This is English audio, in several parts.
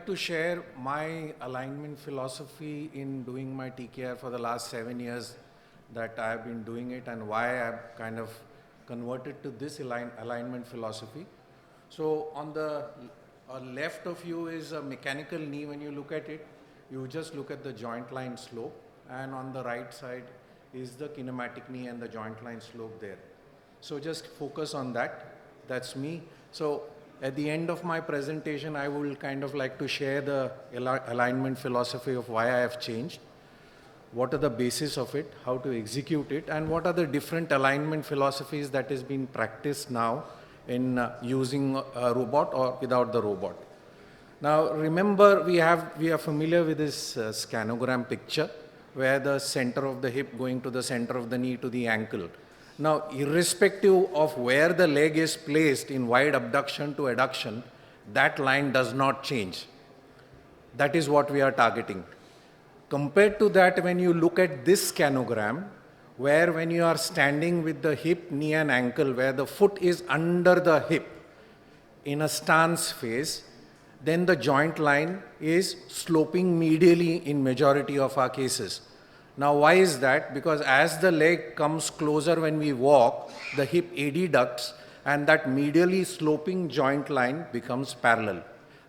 like to share my alignment philosophy in doing my TKR for the last 7 years that I have been doing it, and why I've kind of converted to this alignment philosophy. So on the left of you is a mechanical knee. When you look at it, you just look at the joint line slope, and on the right side is the kinematic knee and the joint line slope there. So just focus on that. That's me. So at the end of my presentation, I will kind of like to share the alignment philosophy of why I have changed, what are the basis of it, how to execute it, and what are the different alignment philosophies that is being practiced now in using a robot or without the robot. Now remember, we are familiar with this scanogram picture where the center of the hip going to the center of the knee to the ankle. Now, irrespective of where the leg is placed in wide abduction to adduction, that line does not change. That is what we are targeting. Compared to that, when you look at this scanogram, where when you are standing with the hip, knee and ankle, where the foot is under the hip in a stance phase, then the joint line is sloping medially in majority of our cases. Now, why is that? Because as the leg comes closer when we walk, the hip adducts and that medially sloping joint line becomes parallel.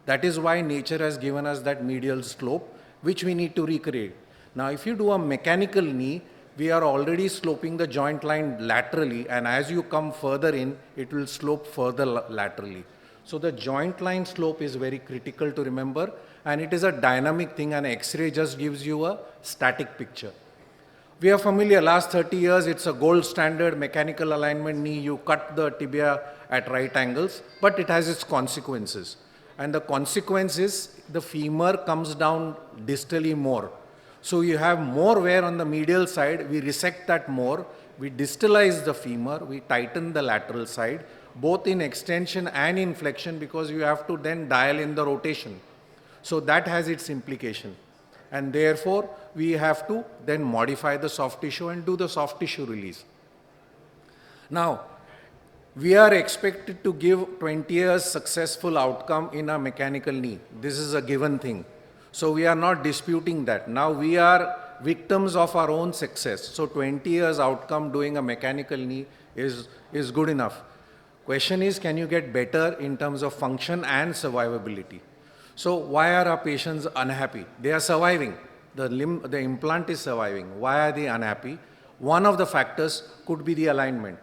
That is why nature has given us that medial slope, which we need to recreate. Now, if you do a mechanical knee, we are already sloping the joint line laterally, and as you come further in, it will slope further laterally. So the joint line slope is very critical to remember, and it is a dynamic thing, and X-ray just gives you a static picture. We are familiar, last 30 years, it's a gold standard mechanical alignment knee. You cut the tibia at right angles, but it has its consequences. And the consequence is the femur comes down distally more. So you have more wear on the medial side, we resect that more, we distalize the femur, we tighten the lateral side, both in extension and in flexion, because you have to then dial in the rotation. So that has its implication. And therefore, we have to then modify the soft tissue and do the soft tissue release. Now, we are expected to give 20 years successful outcome in a mechanical knee. This is a given thing. So we are not disputing that. Now we are victims of our own success. So 20 years outcome doing a mechanical knee is good enough. Question is, can you get better in terms of function and survivability? So why are our patients unhappy? They are surviving. The implant is surviving. Why are they unhappy? One of the factors could be the alignment.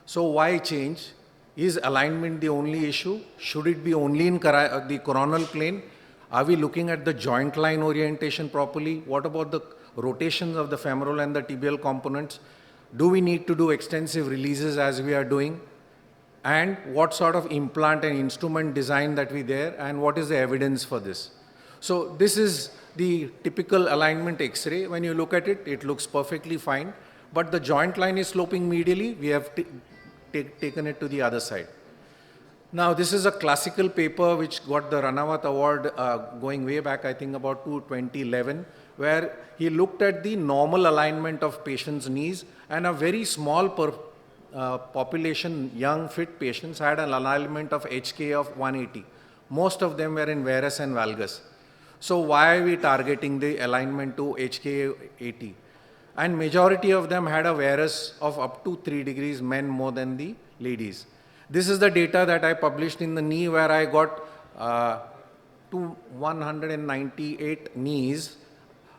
So why change? Is alignment the only issue? Should it be only in the coronal plane? Are we looking at the joint line orientation properly? What about the rotations of the femoral and the tibial components? Do we need to do extensive releases as we are doing? And what sort of implant and instrument design that we there, and what is the evidence for this? So this is the typical alignment X-ray. When you look at it, it looks perfectly fine, but the joint line is sloping medially. We have taken it to the other side. Now, this is a classical paper which got the Ranawat Award going way back, I think about 2011, where he looked at the normal alignment of patients' knees, and a very small population, young fit patients, had an alignment of HK of 180. Most of them were in varus and valgus. So why are we targeting the alignment to HK 80? And majority of them had a varus of up to 3 degrees, men more than the ladies. This is the data that I published in the knee, where I got 198 knees.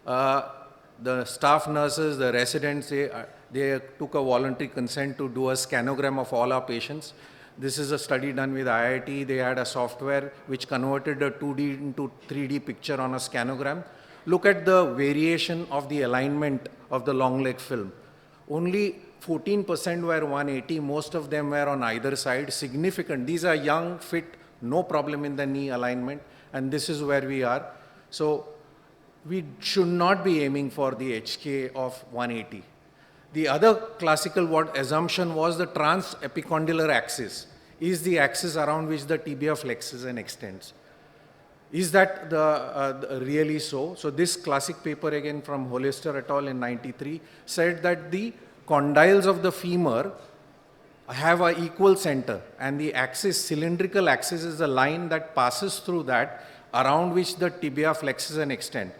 The staff nurses, the residents, they took a voluntary consent to do a scanogram of all our patients. This is a study done with IIT. They had a software which converted a 2D into 3D picture on a scanogram. Look at the variation of the alignment of the long leg film. Only 14% were 180, most of them were on either side, significant. These are young, fit, no problem in the knee alignment, and this is where we are. So we should not be aiming for the HK of 180. The other classical assumption was the transepicondylar axis is the axis around which the tibia flexes and extends. Is that really so? So this classic paper again from Hollister et al. In 93 said that the condyles of the femur have an equal center, and the axis, cylindrical axis, is the line that passes through that around which the tibia flexes and extends.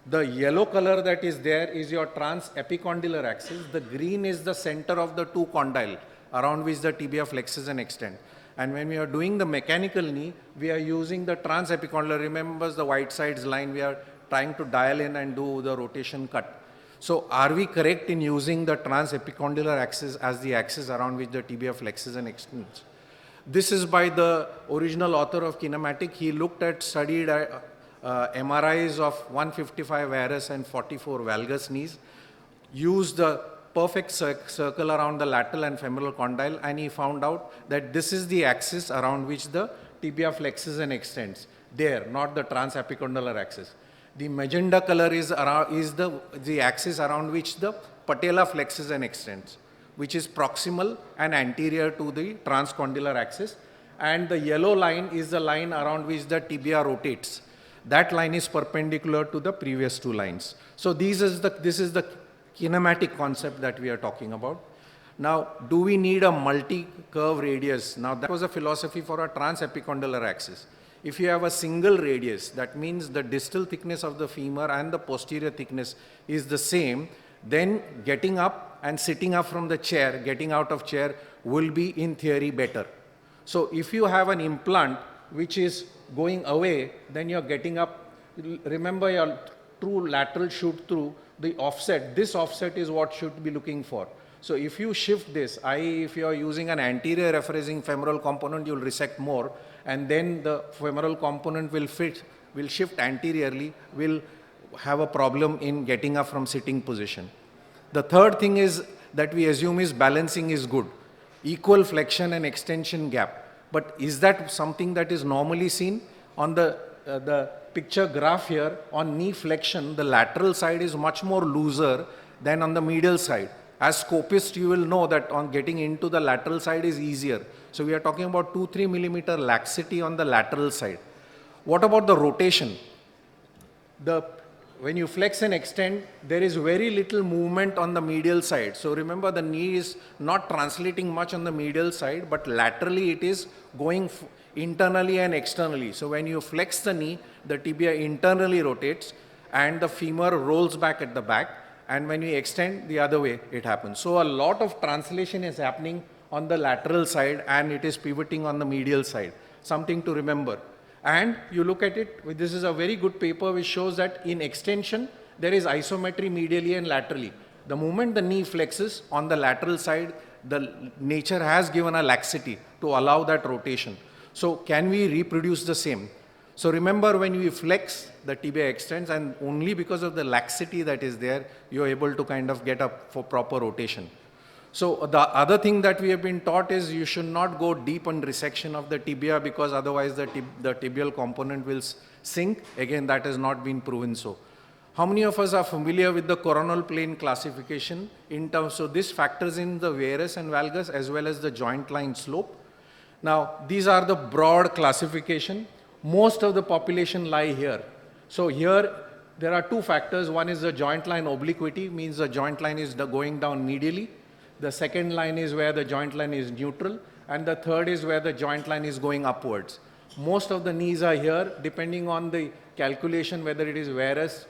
The yellow color that is there is your transepicondylar axis. The green is the center of the two condyle around which the tibia flexes and extends. And when we are doing the mechanical knee, we are using the transepicondylar. Remember the white sides line, we are trying to dial in and do the rotation cut. So are we correct in using the transepicondylar axis as the axis around which the tibia flexes and extends? This is by the original author of kinematic. He studied MRIs of 155 varus and 44 valgus knees, used the perfect circle around the lateral and femoral condyle, and he found out that this is the axis around which the tibia flexes and extends. There, not the transepicondylar axis. The magenta color is the axis around which the patella flexes and extends, which is proximal and anterior to the transcondylar axis. And the yellow line is the line around which the tibia rotates. That line is perpendicular to the previous two lines. So this is the kinematic concept that we are talking about. Now, do we need a multi-curve radius? Now, that was a philosophy for a transepicondylar axis. If you have a single radius, that means the distal thickness of the femur and the posterior thickness is the same, then getting up and sitting up from the chair, getting out of chair will be in theory better. So if you have an implant which is going away, then you're getting up. Remember your true lateral shoot through, the offset, this offset is what should be looking for. So if you shift this, if you are using an anterior referencing femoral component, you'll resect more, and then the femoral component will shift anteriorly, will have a problem in getting up from sitting position. The third thing is that we assume is balancing is good. Equal flexion and extension gap. But is that something that is normally seen? On the picture graph here, on knee flexion, the lateral side is much more looser than on the medial side. As scopist, you will know that on getting into the lateral side is easier. So we are talking about 2-3 millimeter laxity on the lateral side. What about the rotation? When you flex and extend, there is very little movement on the medial side. So remember, the knee is not translating much on the medial side, but laterally it is going internally and externally. So when you flex the knee, the tibia internally rotates and the femur rolls back at the back. And when you extend the other way, it happens. So a lot of translation is happening on the lateral side and it is pivoting on the medial side. Something to remember. And you look at it, this is a very good paper which shows that in extension, there is isometry medially and laterally. The moment the knee flexes on the lateral side, the nature has given a laxity to allow that rotation. So can we reproduce the same? So remember, when we flex, the tibia extends, and only because of the laxity that is there, you're able to kind of get up for proper rotation. So the other thing that we have been taught is you should not go deep on resection of the tibia, because otherwise the tibial component will sink. Again, that has not been proven so. How many of us are familiar with the coronal plane classification in terms, so this factors in the varus and valgus as well as the joint line slope. Now, these are the broad classification. Most of the population lie here. So here, there are two factors. One is the joint line obliquity, means the joint line is going down medially. The second line is where the joint line is neutral. And the third is where the joint line is going upwards. Most of the knees are here, depending on the calculation, whether it is varus,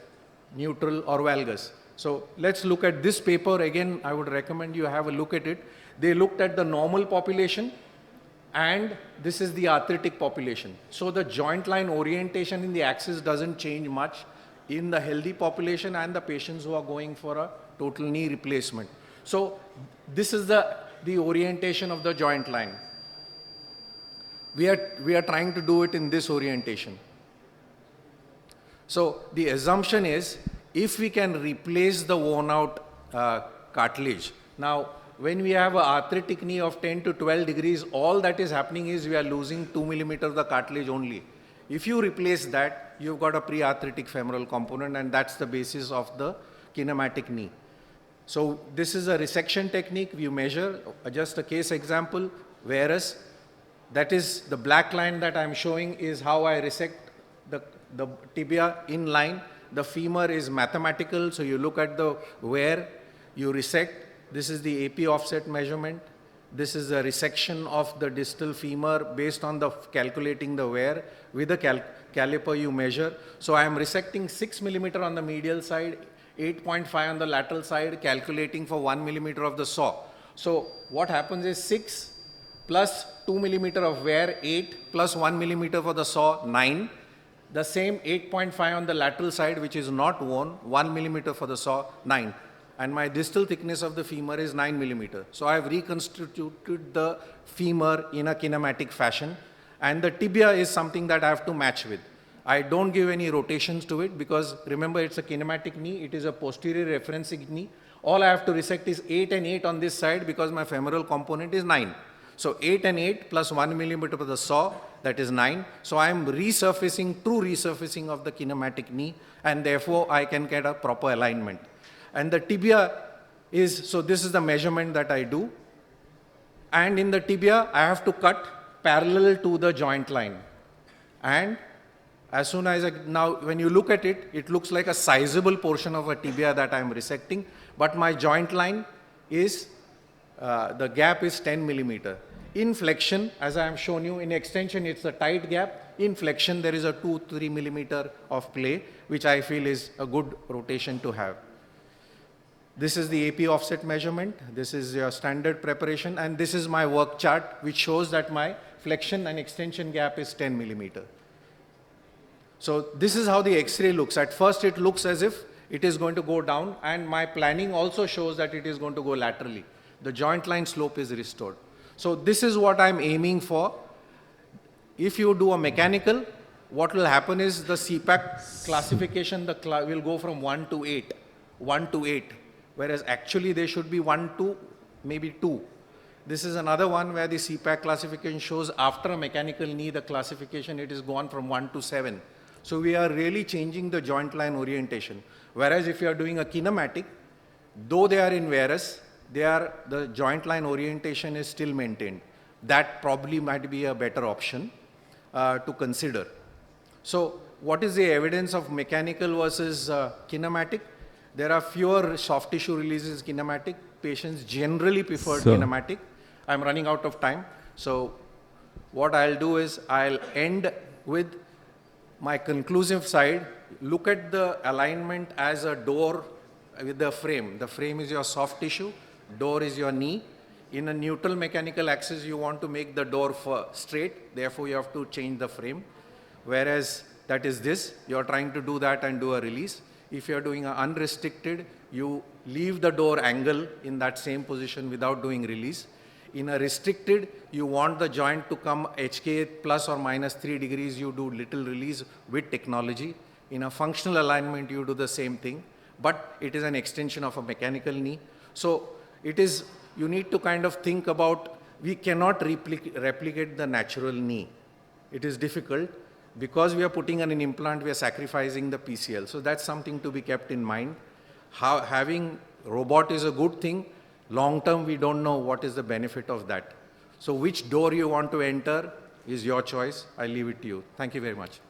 neutral, or valgus. So let's look at this paper. Again, I would recommend you have a look at it. They looked at the normal population, and this is the arthritic population. So the joint line orientation in the axis doesn't change much in the healthy population and the patients who are going for a total knee replacement. So this is the orientation of the joint line. We are trying to do it in this orientation. So the assumption is, if we can replace the worn out cartilage. Now, when we have an arthritic knee of 10 to 12 degrees, all that is happening is we are losing 2 millimeters of the cartilage only. If you replace that, you've got a pre-arthritic femoral component, and that's the basis of the kinematic knee. So this is a resection technique. We measure, just a case example, varus. That is the black line that I'm showing is how I resect the tibia in line. The femur is mathematical, so you look at the where you resect. This is the AP offset measurement. This is a resection of the distal femur based on the calculating the wear with the caliper you measure. So I am resecting 6 millimeter on the medial side, 8.5 on the lateral side, calculating for 1 millimeter of the saw. So what happens is 6 plus 2 millimeter of wear, 8 plus 1 millimeter for the saw, 9. The same 8.5 on the lateral side, which is not worn, 1 millimeter for the saw, 9. And my distal thickness of the femur is 9 millimeter. So I have reconstituted the femur in a kinematic fashion, and the tibia is something that I have to match with. I don't give any rotations to it because remember it's a kinematic knee, it is a posterior referencing knee. All I have to resect is 8 and 8 on this side because my femoral component is 9. So 8 and 8 plus 1 millimeter for the saw, that is 9. So I am resurfacing, true resurfacing of the kinematic knee, and therefore I can get a proper alignment. And the tibia is, so this is the measurement that I do. And in the tibia, I have to cut parallel to the joint line. And as soon as now when you look at it, it looks like a sizable portion of a tibia that I am resecting, but my joint line is, the gap is 10 millimeter. In flexion, as I have shown you, in extension it's a tight gap. In flexion, there is a 2-3 millimeter of play, which I feel is a good rotation to have. This is the AP offset measurement. This is your standard preparation, and this is my work chart, which shows that my flexion and extension gap is 10 millimeter. So this is how the X-ray looks. At first, it looks as if it is going to go down, and my planning also shows that it is going to go laterally. The joint line slope is restored. So this is what I'm aiming for. If you do a mechanical, what will happen is the CPAC classification will go from 1 to 8. 1 to 8. Whereas actually they should be 1 to maybe 2. This is another one where the CPAC classification shows after a mechanical knee, the classification, it is gone from 1 to 7. So we are really changing the joint line orientation. Whereas if you are doing a kinematic, though they are in varus, the joint line orientation is still maintained. That probably might be a better option to consider. So what is the evidence of mechanical versus kinematic? There are fewer soft tissue releases kinematic. Patients generally prefer kinematic. I'm running out of time. So what I'll do is I'll end with my conclusive side. Look at the alignment as a door with the frame. The frame is your soft tissue. Door is your knee. In a neutral mechanical axis, you want to make the door straight. Therefore, you have to change the frame. Whereas that is this. You're trying to do that and do a release. If you're doing an unrestricted, you leave the door angle in that same position without doing release. In a restricted, you want the joint to come HK plus or minus 3 degrees, you do little release with technology. In a functional alignment, you do the same thing, but it is an extension of a mechanical knee. So it is, you need to kind of think about, we cannot replicate the natural knee. It is difficult. Because we are putting an implant, we are sacrificing the PCL. So that's something to be kept in mind. Having robot is a good thing. Long term, we don't know what is the benefit of that. So which door you want to enter is your choice. I leave it to you. Thank you very much.